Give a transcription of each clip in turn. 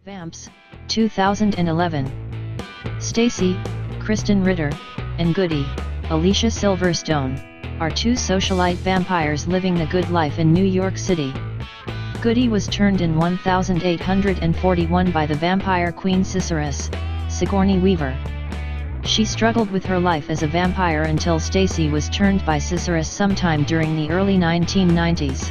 Vamps, 2011. Stacy, Krysten Ritter, and Goody, Alicia Silverstone, are two socialite vampires living the good life in New York City. Goody was turned in 1841 by the vampire queen Ciccerus, Sigourney Weaver. She struggled with her life as a vampire until Stacy was turned by Ciccerus sometime during the early 1990s.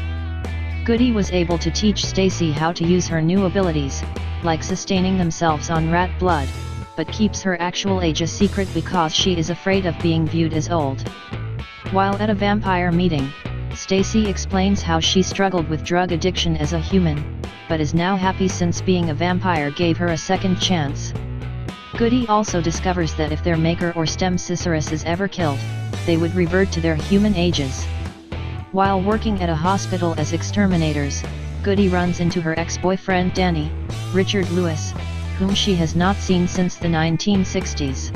Goody was able to teach Stacy how to use her new abilities, like sustaining themselves on rat blood, but keeps her actual age a secret because she is afraid of being viewed as old. While at a vampire meeting, Stacy explains how she struggled with drug addiction as a human, but is now happy since being a vampire gave her a second chance. Goody also discovers that if their maker or stem Ciccerus is ever killed, they would revert to their human ages. While working at a hospital as exterminators, Goody runs into her ex-boyfriend Danny, Richard Lewis, whom she has not seen since the 1960s.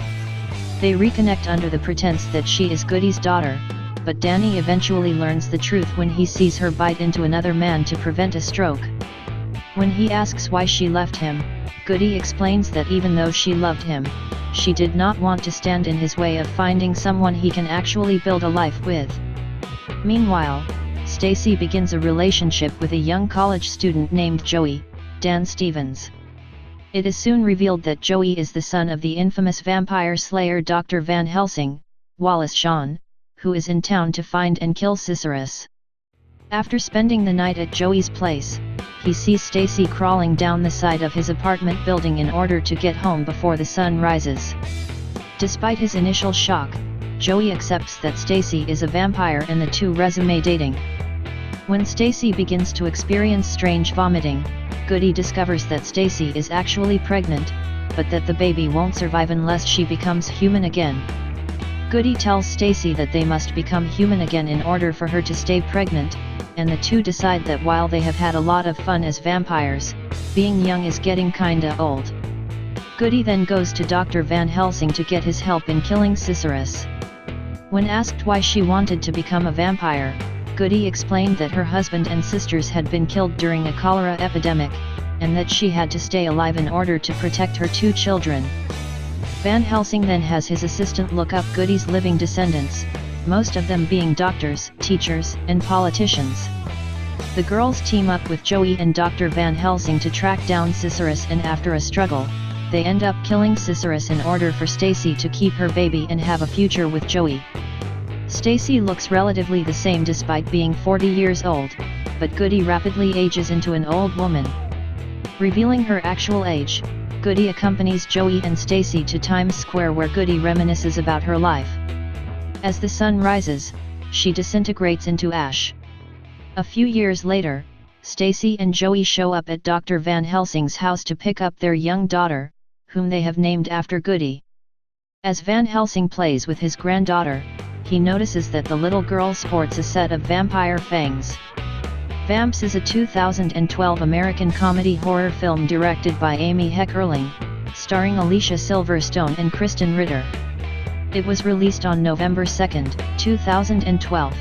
They reconnect under the pretense that she is Goody's daughter, but Danny eventually learns the truth when he sees her bite into another man to prevent a stroke. When he asks why she left him, Goody explains that even though she loved him, she did not want to stand in his way of finding someone he can actually build a life with. Meanwhile, Stacy begins a relationship with a young college student named Joey, Dan Stevens. It is soon revealed that Joey is the son of the infamous vampire slayer Dr. Van Helsing, Wallace Shawn, who is in town to find and kill Ciccerus. After spending the night at Joey's place, he sees Stacy crawling down the side of his apartment building in order to get home before the sun rises. Despite his initial shock, Joey accepts that Stacy is a vampire and the two resume dating. When Stacy begins to experience strange vomiting, Goody discovers that Stacy is actually pregnant, but that the baby won't survive unless she becomes human again. Goody tells Stacy that they must become human again in order for her to stay pregnant, and the two decide that while they have had a lot of fun as vampires, being young is getting kinda old. Goody then goes to Dr. Van Helsing to get his help in killing Ciccerus. When asked why she wanted to become a vampire, Goody explained that her husband and sisters had been killed during a cholera epidemic, and that she had to stay alive in order to protect her two children. Van Helsing then has his assistant look up Goody's living descendants, most of them being doctors, teachers, and politicians. The girls team up with Joey and Dr. Van Helsing to track down Ciccerus, and after a struggle, they end up killing Ciccerus in order for Stacy to keep her baby and have a future with Joey. Stacy looks relatively the same despite being 40 years old, but Goody rapidly ages into an old woman. Revealing her actual age, Goody accompanies Joey and Stacy to Times Square where Goody reminisces about her life. As the sun rises, she disintegrates into ash. A few years later, Stacy and Joey show up at Dr. Van Helsing's house to pick up their young daughter, whom they have named after Goody. As Van Helsing plays with his granddaughter, he notices that the little girl sports a set of vampire fangs. Vamps is a 2012 American comedy horror film directed by Amy Heckerling, starring Alicia Silverstone and Krysten Ritter. It was released on November 2, 2012.